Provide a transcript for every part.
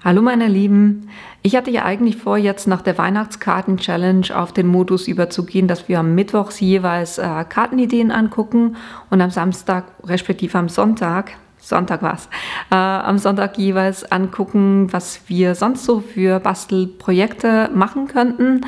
Hallo meine Lieben, ich hatte ja eigentlich vor, jetzt nach der Weihnachtskarten-Challenge auf den Modus überzugehen, dass wir am Mittwoch jeweils Kartenideen angucken und am Samstag, respektive am Sonntag am Sonntag jeweils angucken, was wir sonst so für Bastelprojekte machen könnten.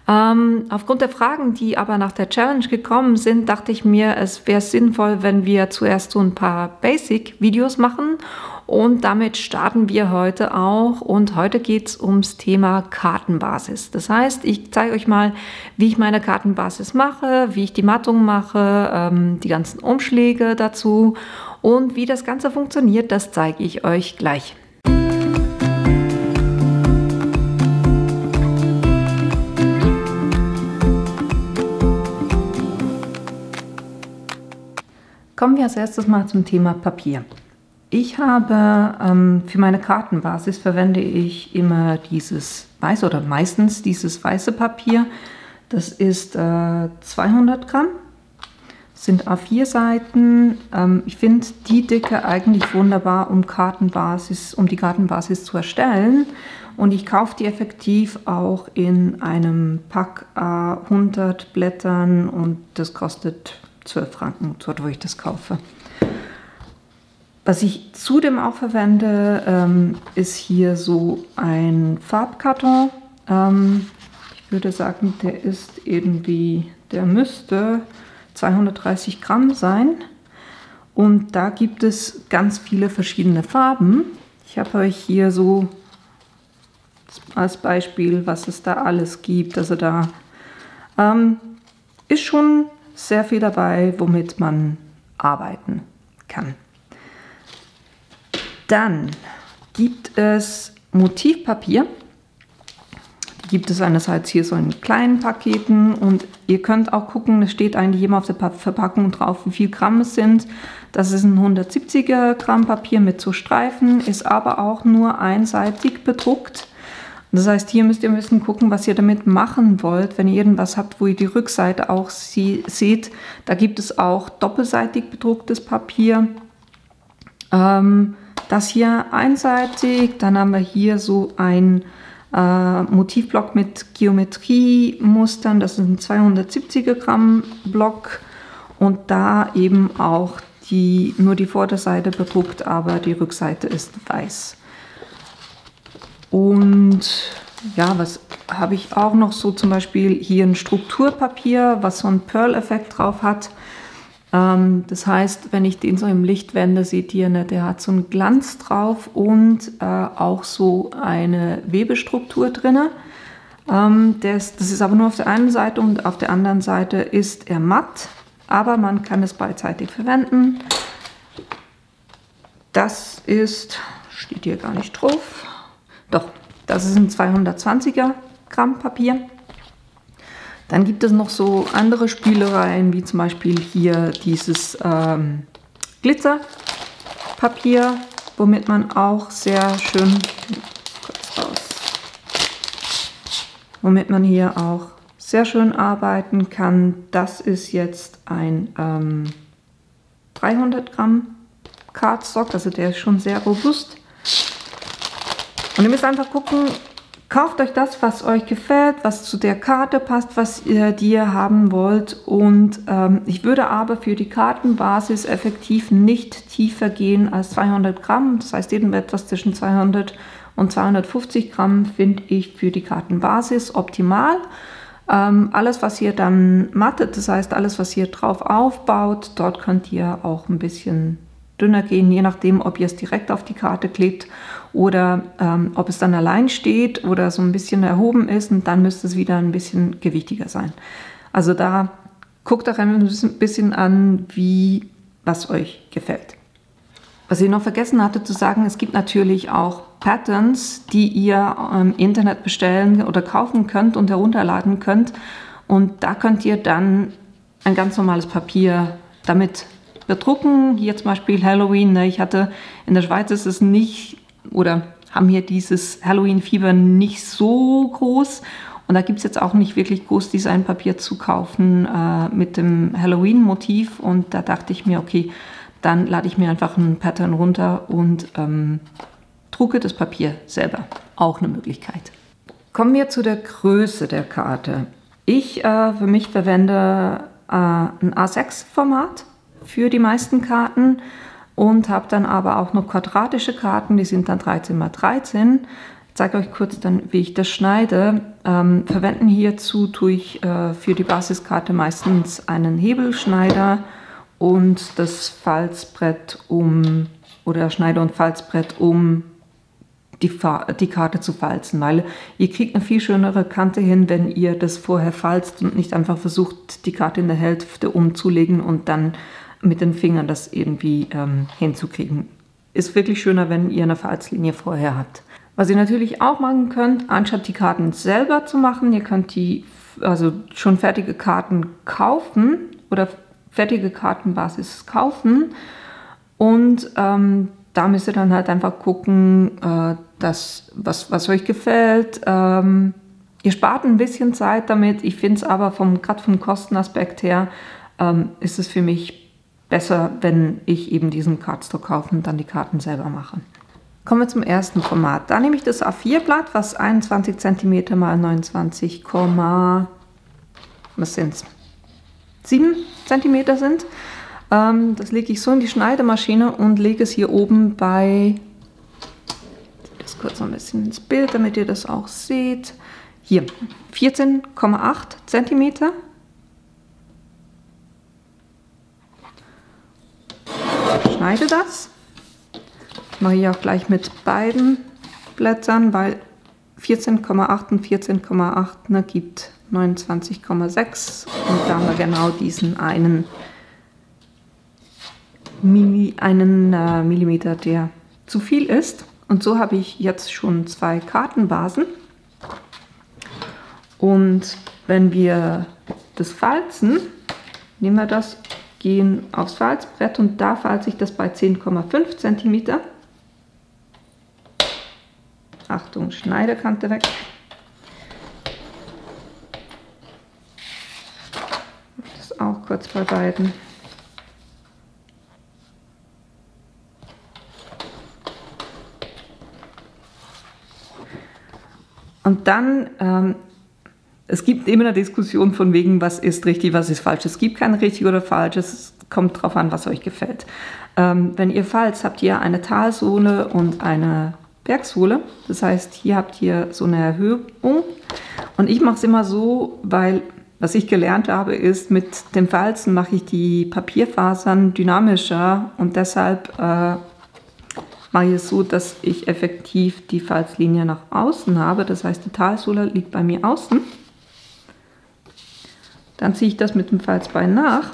Aufgrund der Fragen, die aber nach der Challenge gekommen sind, dachte ich mir, es wäre sinnvoll, wenn wir zuerst so ein paar Basic-Videos machen. Und damit starten wir heute auch. Und heute geht es ums Thema Kartenbasis. Das heißt, ich zeige euch mal, wie ich meine Kartenbasis mache, wie ich die Mattung mache, die ganzen Umschläge dazu und wie das Ganze funktioniert, das zeige ich euch gleich. Kommen wir als erstes mal zum Thema Papier. Ich habe für meine Kartenbasis verwende ich immer dieses weiße oder meistens dieses weiße Papier. Das ist 200 Gramm, sind A4 Seiten. Ich finde die Dicke eigentlich wunderbar, um die Kartenbasis zu erstellen. Und ich kaufe die effektiv auch in einem Pack 100 Blättern und das kostet 12 Franken, dort wo ich das kaufe. Was ich zudem auch verwende, ist hier so ein Farbkarton. Ich würde sagen, der müsste 230 Gramm sein. Und da gibt es ganz viele verschiedene Farben. Ich habe euch hier so als Beispiel, was es da alles gibt. Also da ist schon sehr viel dabei, womit man arbeiten kann. Dann gibt es Motivpapier. Die gibt es einerseits hier so in kleinen Paketen und ihr könnt auch gucken, es steht eigentlich immer auf der Verpackung drauf, wie viel Gramm es sind. Das ist ein 170er Gramm Papier mit so Streifen, ist aber auch nur einseitig bedruckt. Das heißt, hier müsst ihr ein bisschen gucken, was ihr damit machen wollt. Wenn ihr irgendwas habt, wo ihr die Rückseite auch seht, da gibt es auch doppelseitig bedrucktes Papier. Das hier einseitig, dann haben wir hier so ein Motivblock mit Geometriemustern, das ist ein 270er Gramm Block und da eben auch nur die Vorderseite bedruckt, aber die Rückseite ist weiß. Und ja, was habe ich auch noch so, zum Beispiel hier ein Strukturpapier, was so einen Pearl-Effekt drauf hat. Das heißt, wenn ich den so im Licht wende, seht ihr, ne, der hat so einen Glanz drauf und auch so eine Webestruktur drin. Das ist aber nur auf der einen Seite und auf der anderen Seite ist er matt, aber man kann es beidseitig verwenden. Das steht hier gar nicht drauf. Doch, das ist ein 220er Gramm Papier. Dann gibt es noch so andere Spielereien, wie zum Beispiel hier dieses Glitzerpapier, womit man auch sehr schön, womit man hier auch sehr schön arbeiten kann. Das ist jetzt ein 300 Gramm Cardstock, also der ist schon sehr robust. Und ihr müsst einfach gucken, kauft euch das, was euch gefällt, was zu der Karte passt, was ihr haben wollt. Und ich würde aber für die Kartenbasis effektiv nicht tiefer gehen als 200 Gramm. Das heißt, irgendetwas zwischen 200 und 250 Gramm finde ich für die Kartenbasis optimal. Alles, was ihr dann mattet, das heißt, alles, was ihr drauf aufbaut, dort könnt ihr auch ein bisschen dünner gehen, je nachdem, ob ihr es direkt auf die Karte klebt oder ob es dann allein steht oder so ein bisschen erhoben ist und dann müsste es wieder ein bisschen gewichtiger sein. Also da guckt euch ein bisschen an, was euch gefällt. Was ich noch vergessen hatte zu sagen, es gibt natürlich auch Patterns, die ihr im Internet bestellen oder kaufen könnt und herunterladen könnt und da könnt ihr dann ein ganz normales Papier damit bedrucken. Hier zum Beispiel Halloween. Ich hatte in der Schweiz ist es nicht, oder haben hier dieses Halloween-Fieber nicht so groß. Und da gibt es jetzt auch nicht wirklich Großdesignpapier zu kaufen mit dem Halloween-Motiv. Und da dachte ich mir, okay, dann lade ich mir einfach ein Pattern runter und drucke das Papier selber. Auch eine Möglichkeit. Kommen wir zu der Größe der Karte. Ich für mich verwende ein A6-Format für die meisten Karten und habe dann aber auch noch quadratische Karten, die sind dann 13 x 13. Ich zeige euch kurz dann, wie ich das schneide. Verwenden hierzu tue ich für die Basiskarte meistens einen Hebelschneider und das Falzbrett oder Schneider- und Falzbrett, um die Karte zu falzen, weil ihr kriegt eine viel schönere Kante hin, wenn ihr das vorher falzt und nicht einfach versucht, die Karte in der Hälfte umzulegen und dann mit den Fingern das irgendwie hinzukriegen. Ist wirklich schöner, wenn ihr eine Falzlinie vorher habt. Was ihr natürlich auch machen könnt, anstatt die Karten selber zu machen, ihr könnt also schon fertige Karten kaufen oder fertige Kartenbasis kaufen und da müsst ihr dann halt einfach gucken, was euch gefällt. Ihr spart ein bisschen Zeit damit. Ich finde es aber gerade vom Kostenaspekt her, ist es für mich besser, wenn ich eben diesen Cardstock kaufe und dann die Karten selber mache. Kommen wir zum ersten Format. Da nehme ich das A4-Blatt, was 21 cm x 29, was sind es? 7 cm sind. Das lege ich so in die Schneidemaschine und lege es hier oben bei, das kurz noch ein bisschen ins Bild, damit ihr das auch seht. Hier 14,8 cm. Schneide das. Ich mache hier auch gleich mit beiden Blättern, weil 14,8 und 14,8 gibt 29,6 und da haben wir genau diesen einen Millimeter, der zu viel ist. Und so habe ich jetzt schon 2 Kartenbasen. Und wenn wir das falzen, nehmen wir das, gehen aufs Falzbrett und da falze ich das bei 10,5 cm. Achtung, Schneidekante weg. Das auch kurz bei beiden. Und dann, es gibt immer eine Diskussion von wegen, was ist richtig, was ist falsch. Es gibt kein richtig oder falsch, es kommt darauf an, was euch gefällt. Wenn ihr falzt, habt ihr eine Talsohle und eine Bergsohle. Das heißt, hier habt ihr so eine Erhöhung. Und ich mache es immer so, weil was ich gelernt habe, ist, mit dem Falzen mache ich die Papierfasern dynamischer und deshalb mache ich es so, dass ich effektiv die Falzlinie nach außen habe. Das heißt, die Talsohle liegt bei mir außen. Dann ziehe ich das mit dem Falzbein nach.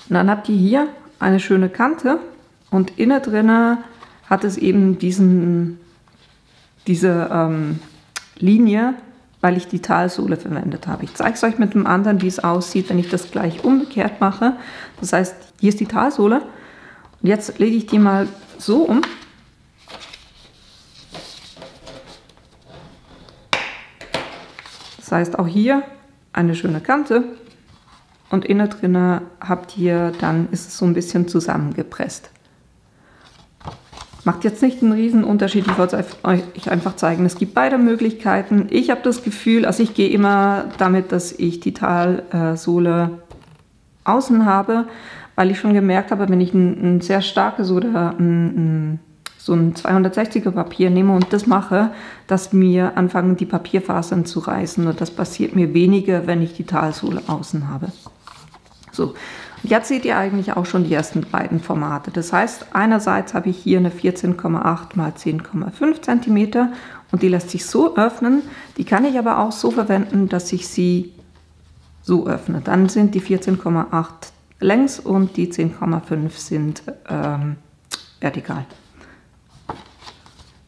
Und dann habt ihr hier eine schöne Kante. Und innen drin hat es eben diese Linie, weil ich die Talsohle verwendet habe. Ich zeige es euch mit dem anderen, wie es aussieht, wenn ich das gleich umgekehrt mache. Das heißt, hier ist die Talsohle. Und jetzt lege ich die mal so um. Das heißt auch hier eine schöne Kante und innen drin habt ihr, dann ist es so ein bisschen zusammengepresst. Macht jetzt nicht einen riesen Unterschied, ich wollte es euch einfach zeigen. Es gibt beide Möglichkeiten. Ich habe das Gefühl, also ich gehe immer damit, dass ich die Talsohle außen habe, weil ich schon gemerkt habe, wenn ich ein sehr starkes oder so ein 260er Papier nehme und das mache, dass mir anfangen die Papierfasern zu reißen und das passiert mir weniger, wenn ich die Talsohle außen habe. So, jetzt seht ihr eigentlich auch schon die ersten beiden Formate. Das heißt, einerseits habe ich hier eine 14,8 x 10,5 cm und die lässt sich so öffnen. Die kann ich aber auch so verwenden, dass ich sie so öffne. Dann sind die 14,8 längs und die 10,5 sind vertikal.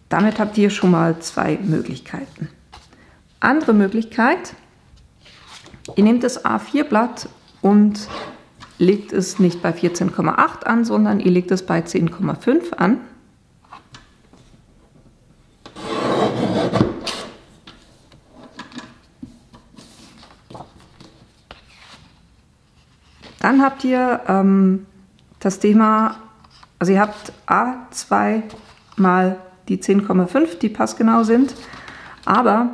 Damit habt ihr schon mal 2 Möglichkeiten. Andere Möglichkeit, ihr nehmt das A4-Blatt und legt es nicht bei 14,8 an, sondern ihr legt es bei 10,5 an. Dann habt ihr das Thema, also ihr habt A2 mal die 10,5, die passgenau sind. Aber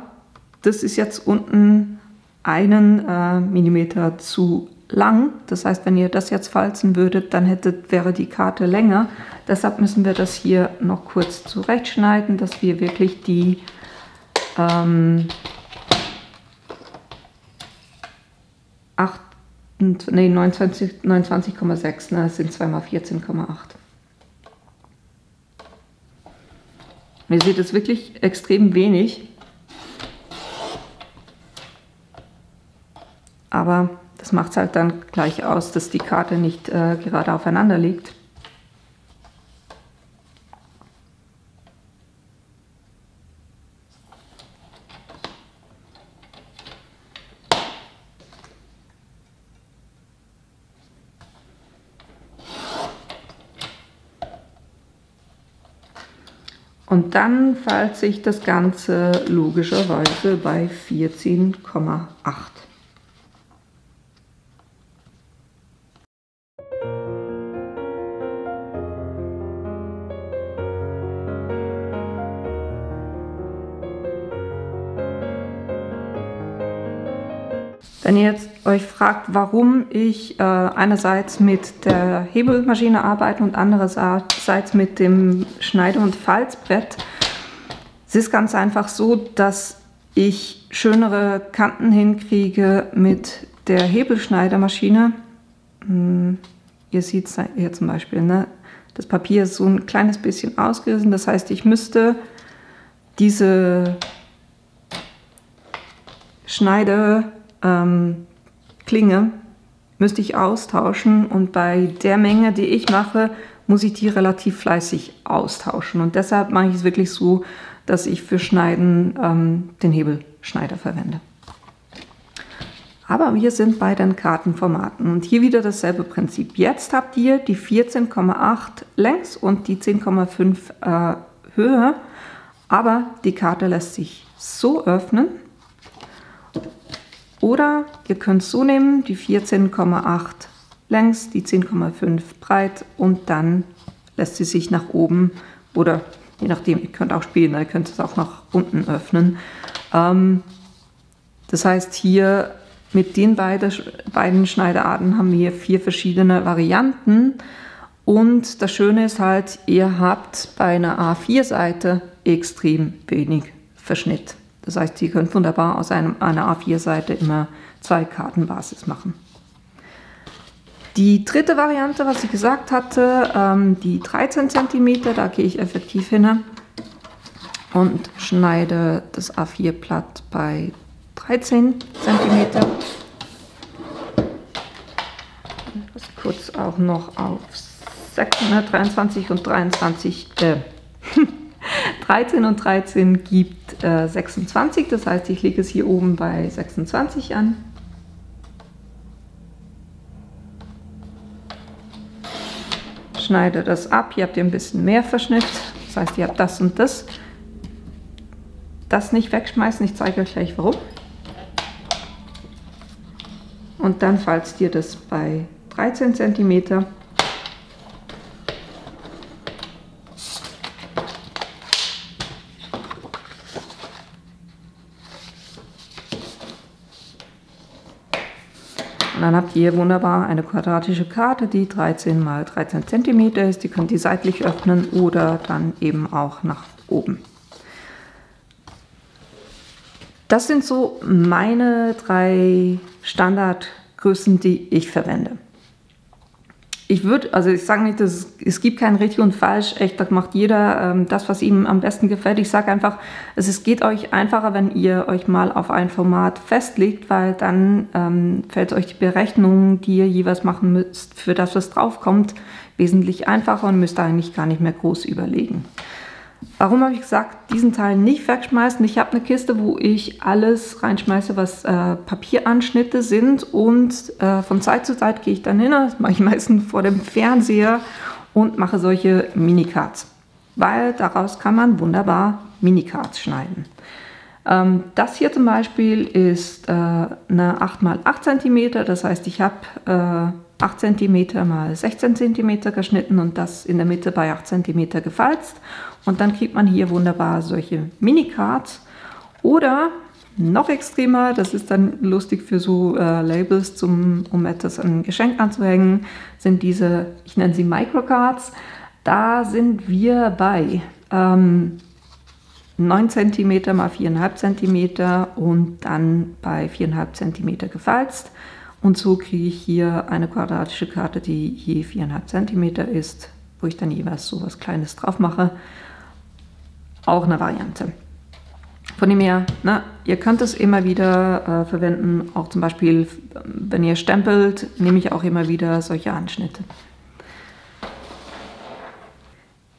das ist jetzt unten einen Millimeter zu lang. Das heißt, wenn ihr das jetzt falzen würdet, dann wäre die Karte länger. Deshalb müssen wir das hier noch kurz zurechtschneiden, dass wir wirklich die 29,6, ne, das sind 2 mal 14,8. Ihr seht es wirklich extrem wenig. Aber das macht es halt dann gleich aus, dass die Karte nicht gerade aufeinander liegt. Und dann falze ich das Ganze logischerweise bei 14,8. Wenn ihr jetzt euch fragt, warum ich einerseits mit der Hebelmaschine arbeite und andererseits mit dem Schneide- und Falzbrett, es ist ganz einfach so, dass ich schönere Kanten hinkriege mit der Hebelschneidermaschine. Ihr seht es hier zum Beispiel, ne? Das Papier ist so ein kleines bisschen ausgerissen, das heißt, ich müsste diese Klinge müsste ich austauschen und bei der Menge, die ich mache, muss ich die relativ fleißig austauschen und deshalb mache ich es wirklich so, dass ich für Schneiden den Hebelschneider verwende. Aber wir sind bei den Kartenformaten und hier wieder dasselbe Prinzip. Jetzt habt ihr die 14,8 längs und die 10,5 Höhe, aber die Karte lässt sich so öffnen. Oder ihr könnt es so nehmen, die 14,8 längs, die 10,5 breit und dann lässt sie sich nach oben oder je nachdem, ihr könnt auch spielen, ihr könnt es auch nach unten öffnen. Das heißt, hier mit den beiden Schneidearten haben wir 4 verschiedene Varianten und das Schöne ist halt, ihr habt bei einer A4-Seite extrem wenig Verschnitt. Das heißt, ihr könnt wunderbar aus einer A4-Seite immer 2 Kartenbasis machen. Die dritte Variante, was ich gesagt hatte, die 13 cm, da gehe ich effektiv hin und schneide das A4-Blatt bei 13 cm. Das kurz auch noch auf 23 und 23, 13 und 13 gibt 26, das heißt, ich lege es hier oben bei 26 an. Schneide das ab, hier habt ihr ein bisschen mehr Verschnitt, das heißt, ihr habt das und das. Das nicht wegschmeißen, ich zeige euch gleich warum. Und dann falzt ihr das bei 13 cm. Und dann habt ihr wunderbar eine quadratische Karte, die 13 x 13 cm ist. Die könnt ihr seitlich öffnen oder dann eben auch nach oben. Das sind so meine 3 Standardgrößen, die ich verwende. Ich sage nicht, dass es gibt kein richtig und falsch, echt, da macht jeder das, was ihm am besten gefällt. Ich sage einfach, es geht euch einfacher, wenn ihr euch mal auf ein Format festlegt, weil dann fällt euch die Berechnung, die ihr jeweils machen müsst, für das, was draufkommt, wesentlich einfacher und müsst eigentlich gar nicht mehr groß überlegen. Warum habe ich gesagt, diesen Teil nicht wegschmeißen? Ich habe eine Kiste, wo ich alles reinschmeiße, was Papieranschnitte sind und von Zeit zu Zeit gehe ich dann hin, das mache ich meistens vor dem Fernseher und mache solche Minicards, weil daraus kann man wunderbar Minicards schneiden. Das hier zum Beispiel ist eine 8 x 8 cm, das heißt, ich habe 8 cm mal 16 cm geschnitten und das in der Mitte bei 8 cm gefalzt. Und dann kriegt man hier wunderbar solche Mini-Cards. Oder noch extremer, das ist dann lustig für so Labels, um etwas an ein Geschenk anzuhängen, sind diese, ich nenne sie Microcards. Da sind wir bei 9 cm mal 4,5 cm und dann bei 4,5 cm gefalzt. Und so kriege ich hier eine quadratische Karte, die je 4,5 cm ist, wo ich dann jeweils so was Kleines drauf mache. Auch eine Variante. Von dem her, ne, ihr könnt es immer wieder verwenden, auch zum Beispiel, wenn ihr stempelt, nehme ich auch immer wieder solche Anschnitte.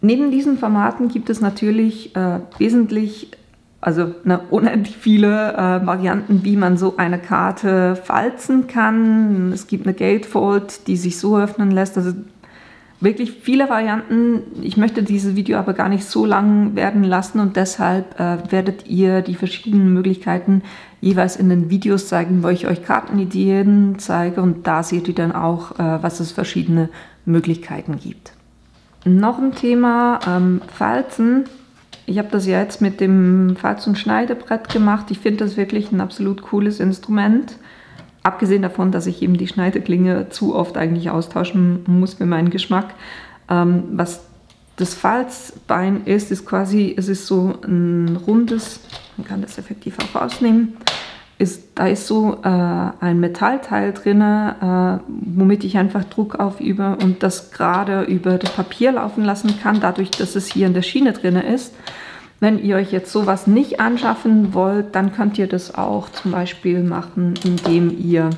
Neben diesen Formaten gibt es natürlich unendlich viele Varianten, wie man so eine Karte falzen kann. Es gibt eine Gatefold, die sich so öffnen lässt. Also wirklich viele Varianten. Ich möchte dieses Video aber gar nicht so lang werden lassen und deshalb werdet ihr die verschiedenen Möglichkeiten jeweils in den Videos zeigen, wo ich euch Kartenideen zeige und da seht ihr dann auch, was es verschiedene Möglichkeiten gibt. Noch ein Thema, Falzen. Ich habe das ja jetzt mit dem Falz- und Schneidebrett gemacht. Ich finde das wirklich ein absolut cooles Instrument. Abgesehen davon, dass ich eben die Schneideklinge zu oft eigentlich austauschen muss für meinen Geschmack. Was das Falzbein ist quasi, es ist so ein rundes, man kann das effektiv auch rausnehmen, da ist so ein Metallteil drin, womit ich einfach Druck aufübe und das gerade über das Papier laufen lassen kann, dadurch, dass es hier in der Schiene drin ist. Wenn ihr euch jetzt sowas nicht anschaffen wollt, dann könnt ihr das auch zum Beispiel machen, indem ihr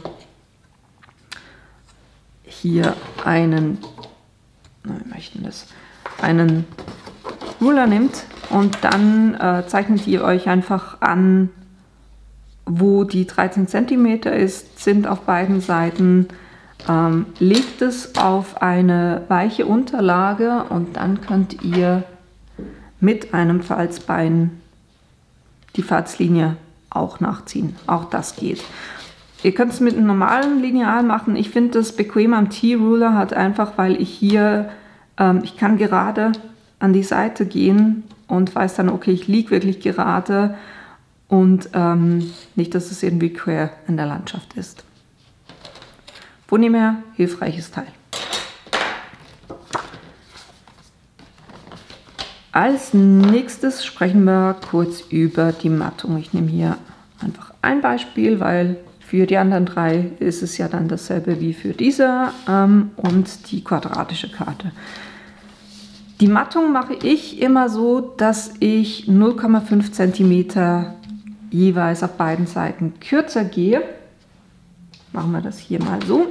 hier einen Ruler nimmt und dann zeichnet ihr euch einfach an, wo die 13 cm sind auf beiden Seiten, legt es auf eine weiche Unterlage und dann könnt ihr mit einem Falzbein die Falzlinie auch nachziehen. Auch das geht. Ihr könnt es mit einem normalen Lineal machen. Ich finde das bequem am T-Ruler halt einfach, weil ich hier, ich kann gerade an die Seite gehen und weiß dann, okay, ich liege wirklich gerade und nicht, dass es irgendwie quer in der Landschaft ist. Von dem her, hilfreiches Teil. Als nächstes sprechen wir kurz über die Mattung. Ich nehme hier einfach ein Beispiel, weil für die anderen drei ist es ja dann dasselbe wie für diese und die quadratische Karte. Die Mattung mache ich immer so, dass ich 0,5 cm jeweils auf beiden Seiten kürzer gehe. Machen wir das hier mal so.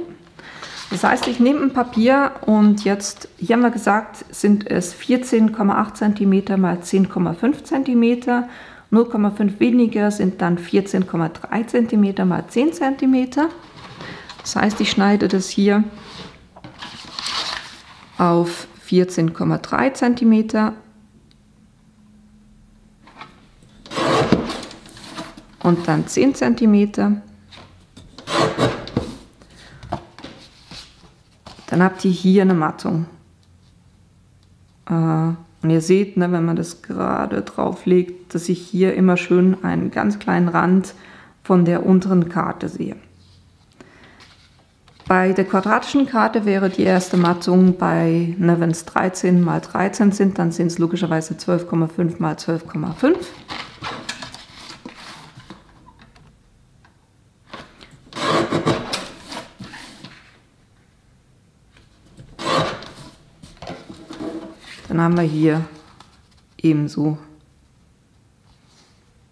Das heißt, ich nehme ein Papier und jetzt, hier haben wir gesagt, sind es 14,8 cm mal 10,5 cm. 0,5 weniger sind dann 14,3 cm mal 10 cm. Das heißt, ich schneide das hier auf 14,3 cm. Und dann 10 cm. Dann habt ihr hier eine Mattung. Und ihr seht, ne, wenn man das gerade drauf legt, dass ich hier immer schön einen ganz kleinen Rand von der unteren Karte sehe. Bei der quadratischen Karte wäre die erste Mattung bei, ne, wenn es 13 mal 13 sind, dann sind es logischerweise 12,5 mal 12,5. Dann haben wir hier ebenso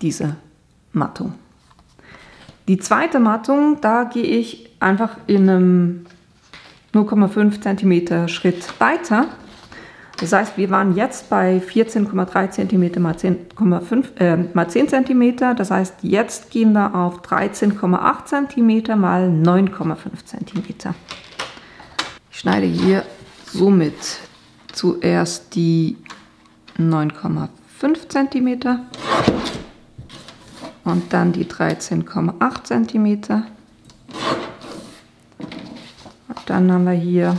diese Mattung. Die zweite Mattung, da gehe ich einfach in einem 0,5 cm Schritt weiter. Das heißt, wir waren jetzt bei 14,3 cm mal 10 cm. Das heißt, jetzt gehen wir auf 13,8 cm mal 9,5 cm. Ich schneide hier somit zuerst die 9,5 cm und dann die 13,8 cm. Und dann haben wir hier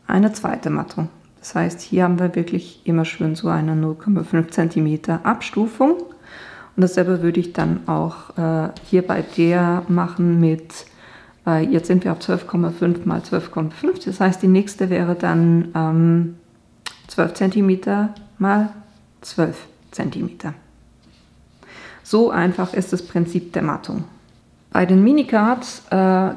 eine zweite Mattung. Das heißt, hier haben wir wirklich immer schön so eine 0,5 cm Abstufung. Und dasselbe würde ich dann auch hier bei der machen mit, jetzt sind wir auf 12,5 mal 12,5. Das heißt, die nächste wäre dann 12 cm mal 12 cm. So einfach ist das Prinzip der Mattung. Bei den Minicards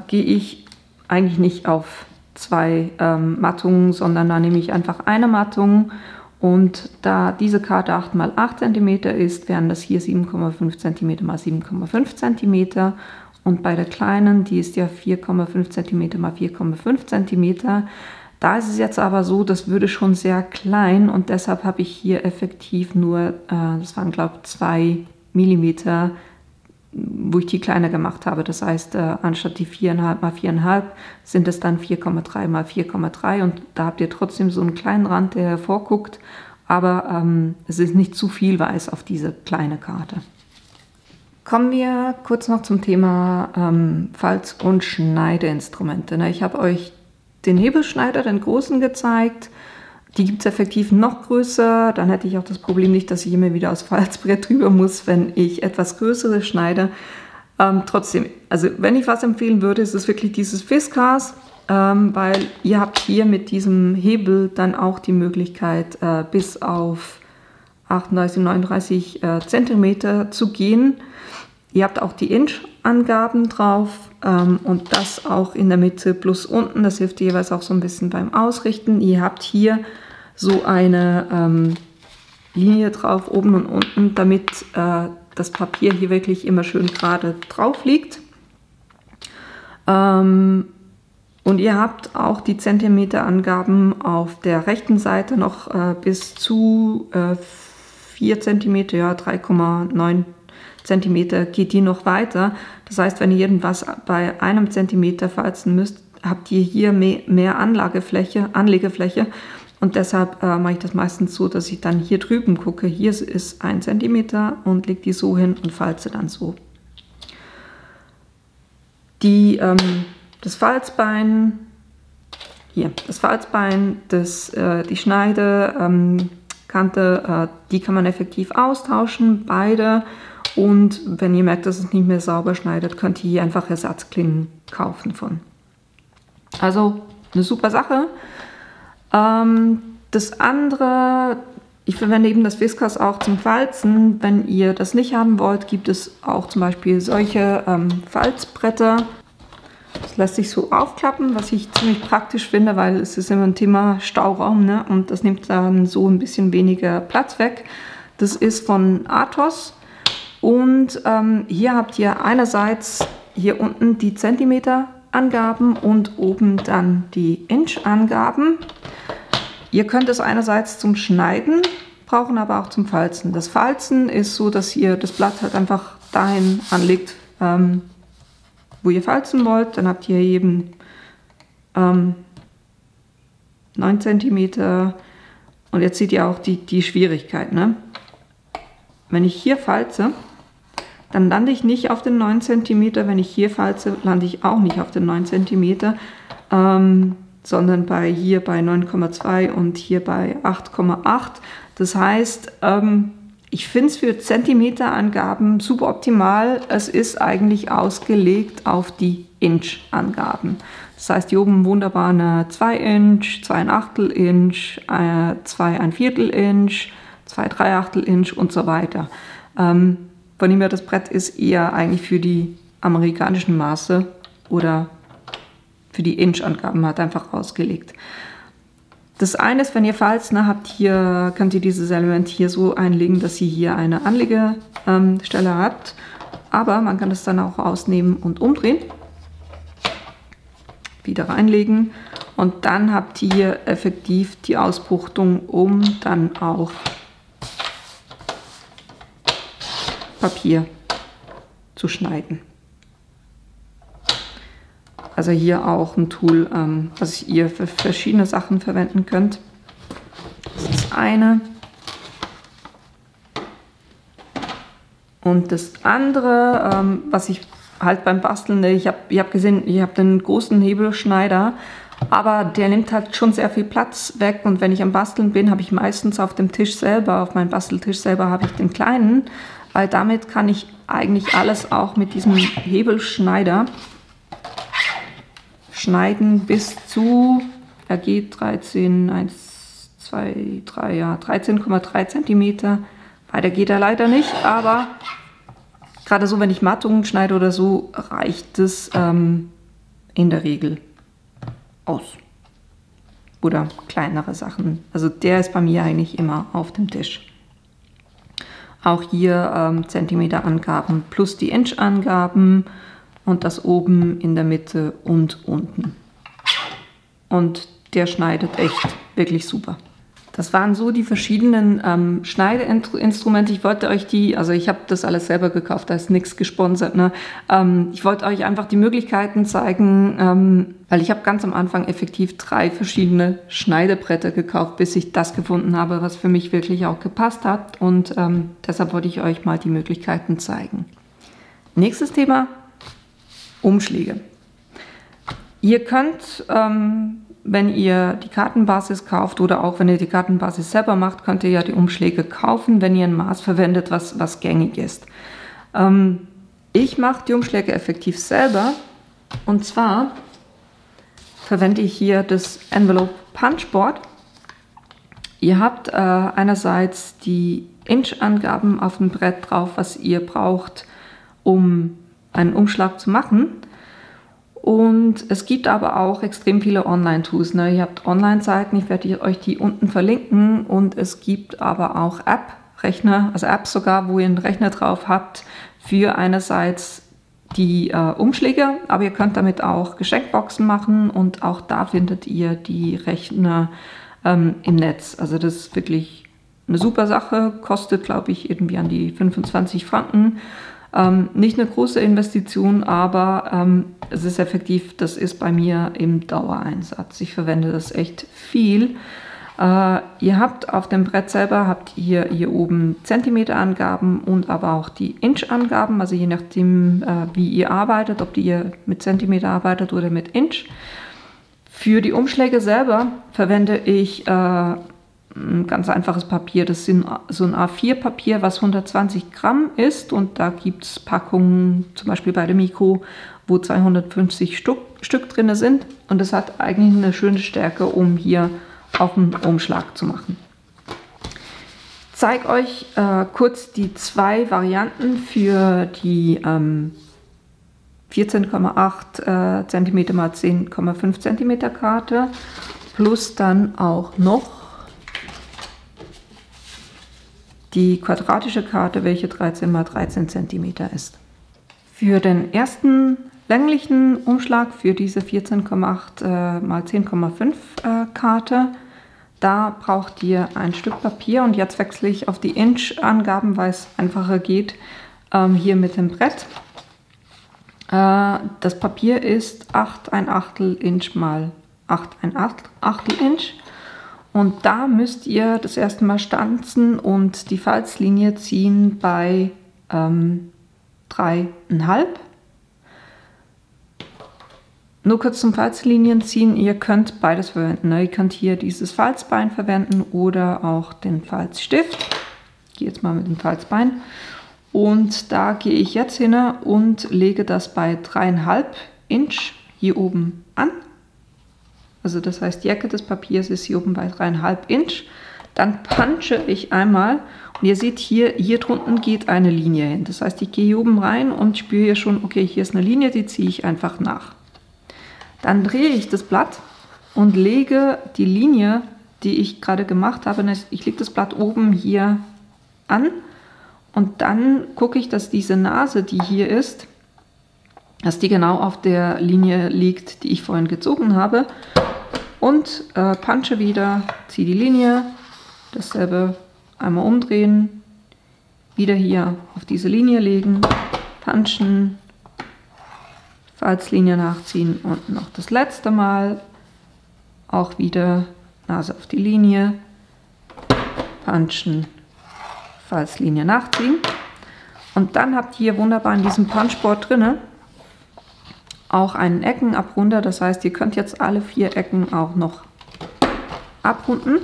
gehe ich eigentlich nicht auf zwei Mattungen, sondern da nehme ich einfach eine Mattung, und da diese Karte 8 mal 8 cm ist, wären das hier 7,5 cm mal 7,5 cm, und bei der kleinen, die ist ja 4,5 cm mal 4,5 cm. Da ist es jetzt aber so, das würde schon sehr klein, und deshalb habe ich hier effektiv nur, das waren glaube ich 2 mm, wo ich die kleiner gemacht habe. Das heißt, anstatt die 4,5 mal 4,5 sind es dann 4,3 mal 4,3, und da habt ihr trotzdem so einen kleinen Rand, der hervorguckt, aber es ist nicht zu viel weiß auf diese kleine Karte. Kommen wir kurz noch zum Thema Falz- und Schneideinstrumente. Ich habe euch den Hebelschneider, den großen, gezeigt. Die gibt es effektiv noch größer, dann hätte ich auch das Problem nicht, dass ich immer wieder aufs Falzbrett drüber muss, wenn ich etwas Größeres schneide. Trotzdem, also wenn ich was empfehlen würde, ist es wirklich dieses Fiskars, weil ihr habt hier mit diesem Hebel dann auch die Möglichkeit, bis auf 38, 39 cm zu gehen. Ihr habt auch die Inch-Angaben drauf und das auch in der Mitte plus unten. Das hilft jeweils auch so ein bisschen beim Ausrichten. Ihr habt hier so eine Linie drauf, oben und unten, damit das Papier hier wirklich immer schön gerade drauf liegt. Und ihr habt auch die Zentimeterangaben auf der rechten Seite noch bis zu 4 cm, ja 3,9 cm geht die noch weiter. Das heißt, wenn ihr irgendwas bei 1 cm falzen müsst, habt ihr hier mehr Anlegefläche. Und deshalb mache ich das meistens so, dass ich dann hier drüben gucke. Hier ist 1 cm und lege die so hin und falze dann so. Das Falzbein, hier, die Schneidekante, die kann man effektiv austauschen, beide. Und wenn ihr merkt, dass es nicht mehr sauber schneidet, könnt ihr hier einfach Ersatzklingen kaufen von. Also eine super Sache. Das andere, ich verwende eben das Fiskars auch zum Falzen. Wenn ihr das nicht haben wollt, gibt es auch zum Beispiel solche Falzbretter. Das lässt sich so aufklappen, was ich ziemlich praktisch finde, weil es ist immer ein Thema Stauraum, ne? Und das nimmt dann so ein bisschen weniger Platz weg. Das ist von Athos. Und hier habt ihr einerseits hier unten die Zentimeterangaben und oben dann die Inch-Angaben. Ihr könnt es einerseits zum Schneiden brauchen, aber auch zum Falzen. Das Falzen ist so, dass ihr das Blatt halt einfach dahin anlegt, wo ihr falzen wollt. Dann habt ihr eben 9 cm. Und jetzt seht ihr auch die Schwierigkeit, ne? Wenn ich hier falze, dann lande ich nicht auf den 9 cm. Wenn ich hier falze, lande ich auch nicht auf den 9 cm, sondern hier bei 9,2 und hier bei 8,8. Das heißt, ich finde es für Zentimeterangaben super optimal. Es ist eigentlich ausgelegt auf die Inch-Angaben. Das heißt, hier oben wunderbar eine 2 Inch, 2,1 Inch, 2,1 Inch, 2,3 Inch und so weiter. Von dem her, das Brett ist eher eigentlich für die amerikanischen Maße oder für die Inch-Angaben halt einfach ausgelegt. Das eine ist, wenn ihr falzen habt, könnt ihr dieses Element hier so einlegen, dass ihr hier eine Anlegestelle habt. Aber man kann es dann auch ausnehmen und umdrehen. Wieder reinlegen. Und dann habt ihr effektiv die Ausbuchtung, um dann auch Papier zu schneiden. Also hier auch ein Tool, was ihr für verschiedene Sachen verwenden könnt. Das ist das eine. Und das andere, was ich halt beim Basteln, ich hab gesehen, ich habe den großen Hebelschneider, aber der nimmt halt schon sehr viel Platz weg. Und wenn ich am Basteln bin, habe ich meistens auf dem Tisch selber, auf meinem Basteltisch selber, habe ich den kleinen, weil damit kann ich eigentlich alles auch mit diesem Hebelschneider schneiden bis zu, er geht 13,3 cm. Weiter geht er leider nicht, aber gerade so, wenn ich Mattungen schneide oder so, reicht es in der Regel aus. Oder kleinere Sachen. Also der ist bei mir eigentlich immer auf dem Tisch. Auch hier Zentimeterangaben plus die Inch-Angaben und das oben in der Mitte und unten. Und der schneidet echt wirklich super. Das waren so die verschiedenen Schneideinstrumente. Ich wollte euch also ich habe das alles selber gekauft, da ist nichts gesponsert. Ne? Ich wollte euch einfach die Möglichkeiten zeigen, weil ich habe ganz am Anfang effektiv 3 verschiedene Schneidebretter gekauft, bis ich das gefunden habe, was für mich wirklich auch gepasst hat. Und deshalb wollte ich euch mal die Möglichkeiten zeigen. Nächstes Thema, Umschläge. Ihr könnt, wenn ihr die Kartenbasis kauft oder auch wenn ihr die Kartenbasis selber macht, könnt ihr ja die Umschläge kaufen, wenn ihr ein Maß verwendet, was gängig ist. Ich mache die Umschläge effektiv selber und zwar verwende ich hier das Envelope Punchboard. Ihr habt einerseits die Inch-Angaben auf dem Brett drauf, was ihr braucht, um einen Umschlag zu machen. Und es gibt aber auch extrem viele Online-Tools. Ne? Ihr habt Online-Seiten, ich werde euch die unten verlinken. Und es gibt aber auch App-Rechner, also Apps sogar, wo ihr einen Rechner drauf habt für einerseits die Umschläge, aber ihr könnt damit auch Geschenkboxen machen und auch da findet ihr die Rechner im Netz. Also das ist wirklich eine super Sache, kostet glaube ich irgendwie an die 25 Franken. Nicht eine große Investition, aber es ist effektiv, das ist bei mir im Dauereinsatz. Ich verwende das echt viel. Ihr habt auf dem Brett selber, habt ihr hier oben Zentimeterangaben und aber auch die Inch-Angaben, also je nachdem, wie ihr arbeitet, ob ihr mit Zentimeter arbeitet oder mit Inch. Für die Umschläge selber verwende ich ein ganz einfaches Papier, das sind so ein A4-Papier, was 120 Gramm ist und da gibt es Packungen, zum Beispiel bei der Mikro, wo 250 Stück drin sind und das hat eigentlich eine schöne Stärke, um hier auch einen Umschlag zu machen. Ich zeige euch kurz die 2 Varianten für die 14,8 cm x 10,5 cm Karte plus dann auch noch die quadratische Karte, welche 13 x 13 cm ist. Für den ersten länglichen Umschlag, für diese 14,8 x 10,5 Karte, da braucht ihr ein Stück Papier und jetzt wechsle ich auf die Inch-Angaben, weil es einfacher geht, hier mit dem Brett. Das Papier ist 8,1 Inch mal 8,1 Inch. Und da müsst ihr das erste Mal stanzen und die Falzlinie ziehen bei 3,5. Nur kurz zum Falzlinien ziehen, ihr könnt beides verwenden. Ne? Ihr könnt hier dieses Falzbein verwenden oder auch den Falzstift. Ich gehe jetzt mal mit dem Falzbein. Und da gehe ich jetzt hin und lege das bei 3,5 Inch hier oben an. Also das heißt, die Ecke des Papiers ist hier oben bei 3,5 Inch. Dann punche ich einmal und ihr seht hier drunten geht eine Linie hin. Das heißt, ich gehe hier oben rein und spüre hier schon, okay, hier ist eine Linie, die ziehe ich einfach nach. Dann drehe ich das Blatt und lege die Linie, die ich gerade gemacht habe, ich lege das Blatt oben hier an und dann gucke ich, dass diese Nase, die hier ist, dass die genau auf der Linie liegt, die ich vorhin gezogen habe. Und punche wieder, ziehe die Linie, dasselbe einmal umdrehen, wieder hier auf diese Linie legen, punchen, Falzlinie nachziehen und noch das letzte Mal auch wieder Nase auf die Linie, punchen, Falzlinie nachziehen. Und dann habt ihr wunderbar in diesem Punchboard drinne auch einen Eckenabrunder. Das heißt, ihr könnt jetzt alle 4 Ecken auch noch abrunden.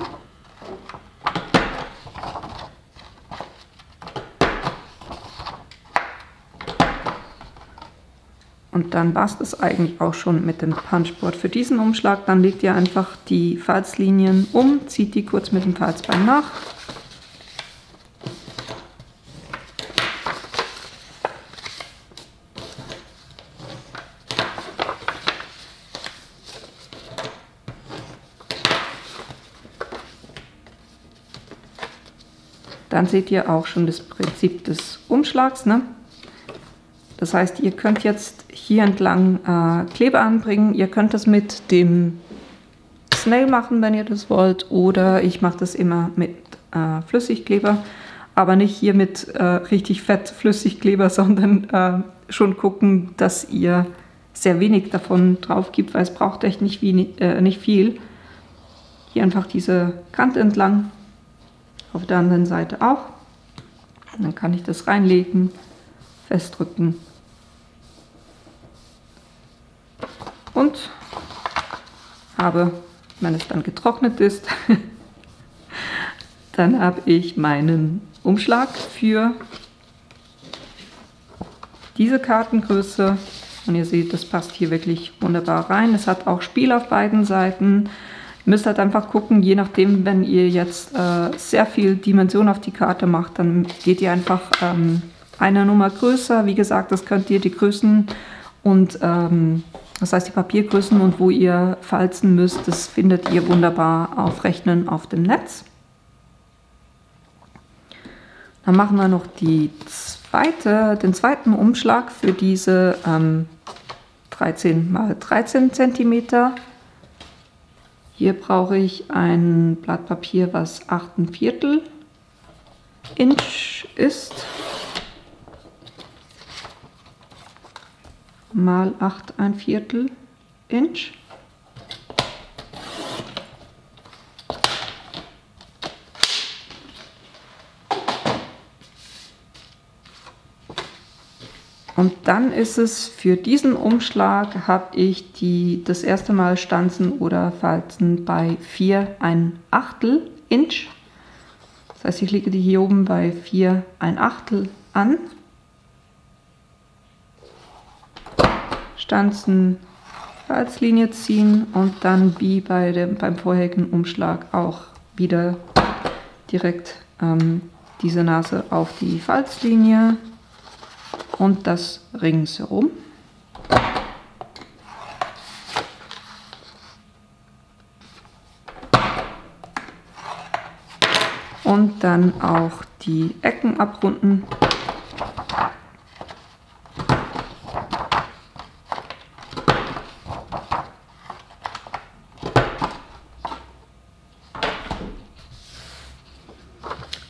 Und dann war es eigentlich auch schon mit dem Punchboard für diesen Umschlag. Dann legt ihr einfach die Falzlinien um, zieht die kurz mit dem Falzbein nach. Dann seht ihr auch schon das Prinzip des Umschlags, ne? Das heißt, ihr könnt jetzt hier entlang Kleber anbringen. Ihr könnt das mit dem Snail machen, wenn ihr das wollt. Oder ich mache das immer mit Flüssigkleber. Aber nicht hier mit richtig fett Flüssigkleber, sondern schon gucken, dass ihr sehr wenig davon drauf gibt, weil es braucht echt nicht viel. Hier einfach diese Kante entlang. Auf der anderen Seite auch. Und dann kann ich das reinlegen, festdrücken. Und habe, wenn es dann getrocknet ist, dann habe ich meinen Umschlag für diese Kartengröße. Und ihr seht, das passt hier wirklich wunderbar rein. Es hat auch Spiel auf beiden Seiten. Ihr müsst halt einfach gucken, je nachdem, wenn ihr jetzt sehr viel Dimension auf die Karte macht, dann geht ihr einfach eine Nummer größer. Wie gesagt, das könnt ihr die Größen und das heißt die Papiergrößen und wo ihr falzen müsst, das findet ihr wunderbar auf Rechnen auf dem Netz. Dann machen wir noch den zweiten Umschlag für diese 13 x 13 cm. Hier brauche ich ein Blatt Papier, was 8¼ Inch ist. Mal 8¼ Inch. Und dann ist es für diesen Umschlag, habe ich das erste Mal Stanzen oder Falzen bei 4¼ Inch. Das heißt, ich lege die hier oben bei 4¼ an. Stanzen, Falzlinie ziehen und dann wie beim vorherigen Umschlag auch wieder direkt diese Nase auf die Falzlinie und das ringsherum. Und dann auch die Ecken abrunden.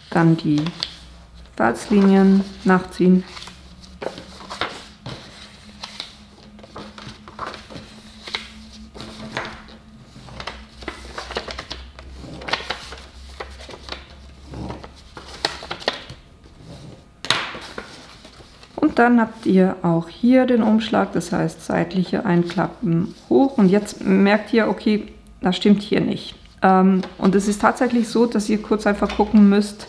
Dann die Falzlinien nachziehen. Und dann habt ihr auch hier den Umschlag, das heißt seitliche Einklappen hoch. Und jetzt merkt ihr, okay, das stimmt hier nicht. Und es ist tatsächlich so, dass ihr kurz einfach gucken müsst,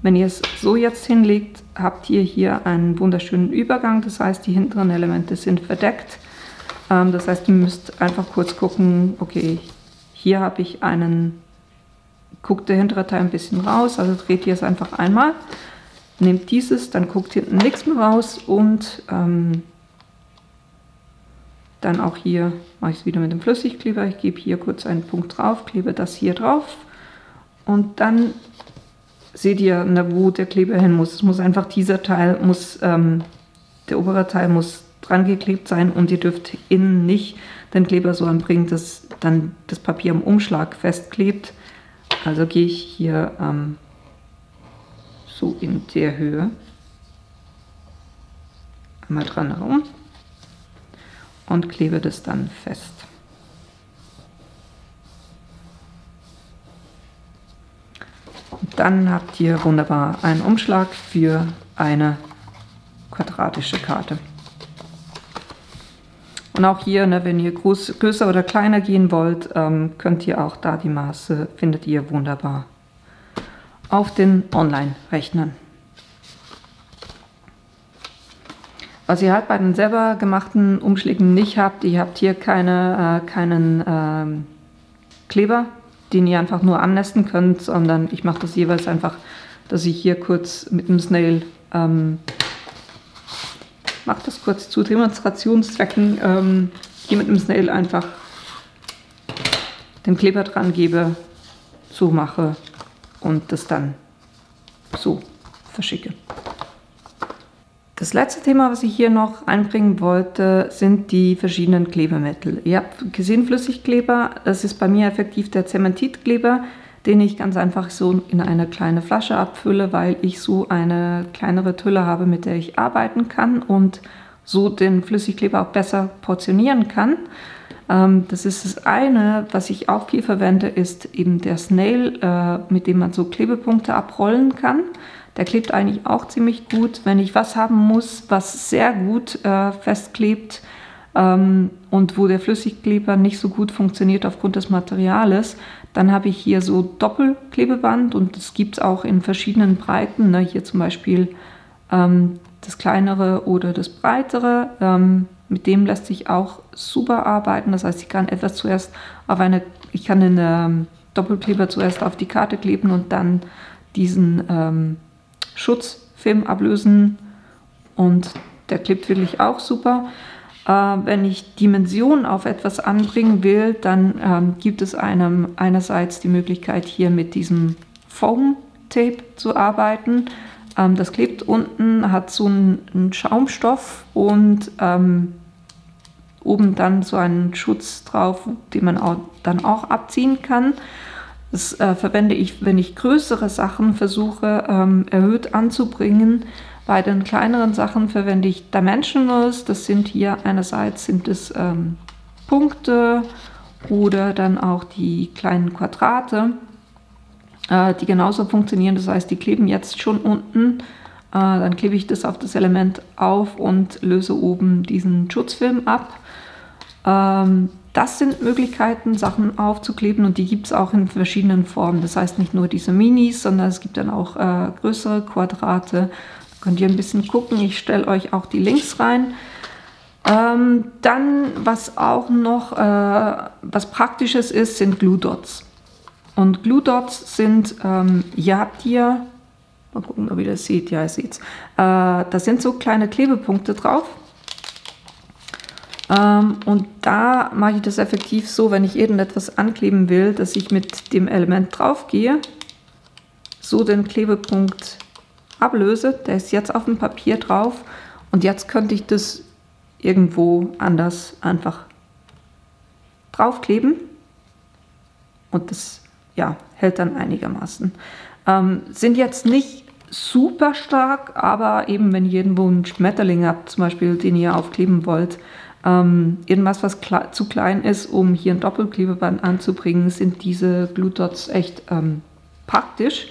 wenn ihr es so jetzt hinlegt, habt ihr hier einen wunderschönen Übergang. Das heißt, die hinteren Elemente sind verdeckt. Das heißt, ihr müsst einfach kurz gucken, okay, hier habe ich guckt der hintere Teil ein bisschen raus, also dreht ihr es einfach einmal. Nehmt dieses, dann guckt hinten nichts mehr raus und dann auch hier mache ich es wieder mit dem Flüssigkleber. Ich gebe hier kurz einen Punkt drauf, klebe das hier drauf und dann seht ihr, wo der Kleber hin muss. Es muss einfach dieser Teil, der obere Teil muss dran geklebt sein und ihr dürft innen nicht den Kleber so anbringen, dass dann das Papier am Umschlag festklebt. Also gehe ich hier so in der Höhe einmal dran herum und klebe das dann fest. Und dann habt ihr wunderbar einen Umschlag für eine quadratische Karte. Und auch hier, ne, wenn ihr größer oder kleiner gehen wollt, könnt ihr auch da die Maße, findet ihr wunderbar auf den Online-Rechnern. Was ihr halt bei den selber gemachten Umschlägen nicht habt, ihr habt hier keinen Kleber, den ihr einfach nur annästen könnt, sondern ich mache das jeweils einfach, dass ich hier kurz mit dem Snail, mache das kurz zu Demonstrationszwecken, hier mit dem Snail einfach den Kleber dran gebe, so mache und das dann so verschicke. Das letzte Thema, was ich hier noch einbringen wollte, sind die verschiedenen Klebemittel. Ihr habt gesehen, Flüssigkleber, das ist bei mir effektiv der Zementidkleber, den ich ganz einfach so in eine kleine Flasche abfülle, weil ich so eine kleinere Tülle habe, mit der ich arbeiten kann und so den Flüssigkleber auch besser portionieren kann. Das ist das eine. Was ich auch viel verwende, ist eben der Snail, mit dem man so Klebepunkte abrollen kann. Der klebt eigentlich auch ziemlich gut. Wenn ich was haben muss, was sehr gut festklebt und wo der Flüssigkleber nicht so gut funktioniert aufgrund des Materials, dann habe ich hier so Doppelklebeband und das gibt es auch in verschiedenen Breiten. Ne? Hier zum Beispiel das kleinere oder das breitere. Mit dem lässt sich auch super arbeiten. Das heißt, ich kann etwas zuerst ich kann den Doppelkleber zuerst auf die Karte kleben und dann diesen Schutzfilm ablösen und der klebt wirklich auch super. Wenn ich Dimensionen auf etwas anbringen will, dann gibt es einerseits die Möglichkeit, hier mit diesem Foam Tape zu arbeiten. Das klebt unten, hat so einen Schaumstoff und oben dann so einen Schutz drauf, den man dann auch abziehen kann. Das verwende ich, wenn ich größere Sachen versuche, erhöht anzubringen. Bei den kleineren Sachen verwende ich Dimensionals. Das sind hier einerseits Punkte oder dann auch die kleinen Quadrate, die genauso funktionieren. Das heißt, die kleben jetzt schon unten. Dann klebe ich das auf das Element auf und löse oben diesen Schutzfilm ab. Das sind Möglichkeiten, Sachen aufzukleben und die gibt es auch in verschiedenen Formen. Das heißt nicht nur diese Minis, sondern es gibt dann auch größere Quadrate. Da könnt ihr ein bisschen gucken. Ich stelle euch auch die Links rein. Dann, was auch noch was Praktisches ist, sind Glue Dots. Und Glue Dots sind, hier habt ihr, mal gucken, ob ihr das seht. Ja, ihr seht es. Da sind so kleine Klebepunkte drauf. Und da mache ich das effektiv so, wenn ich irgendetwas ankleben will, dass ich mit dem Element drauf gehe, so den Klebepunkt ablöse. Der ist jetzt auf dem Papier drauf und jetzt könnte ich das irgendwo anders einfach draufkleben und das hält dann einigermaßen. Sind jetzt nicht super stark, aber eben wenn ihr irgendwo einen Schmetterling habt, zum Beispiel, den ihr aufkleben wollt, irgendwas, was zu klein ist, um hier ein Doppelklebeband anzubringen, sind diese Glue Dots echt praktisch.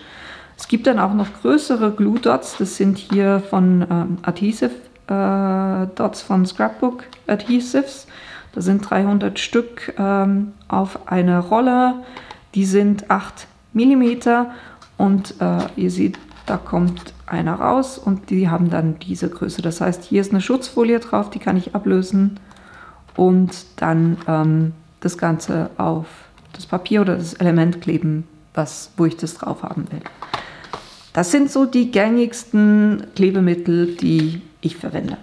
Es gibt dann auch noch größere Glue Dots, das sind hier von Adhesive Dots von Scrapbook Adhesives. Da sind 300 Stück auf einer Rolle, die sind 8 mm und ihr seht, da kommt einer raus und die haben dann diese Größe. Das heißt, hier ist eine Schutzfolie drauf, die kann ich ablösen und dann das Ganze auf das Papier oder das Element kleben, wo ich das drauf haben will. Das sind so die gängigsten Klebemittel, die ich verwende.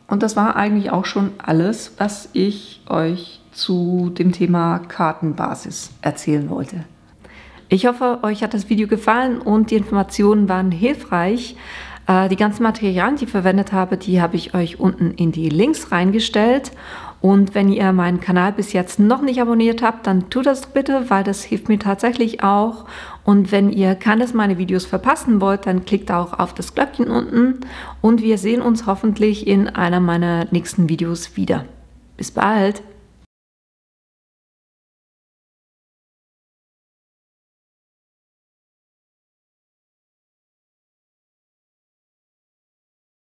Und das war eigentlich auch schon alles, was ich euch zu dem Thema Kartenbasis erzählen wollte. Ich hoffe, euch hat das Video gefallen und die Informationen waren hilfreich. Die ganzen Materialien, die ich verwendet habe, die habe ich euch unten in die Links reingestellt. Und wenn ihr meinen Kanal bis jetzt noch nicht abonniert habt, dann tut das bitte, weil das hilft mir tatsächlich auch. Und wenn ihr keines meiner Videos verpassen wollt, dann klickt auch auf das Glöckchen unten. Und wir sehen uns hoffentlich in einer meiner nächsten Videos wieder. Bis bald!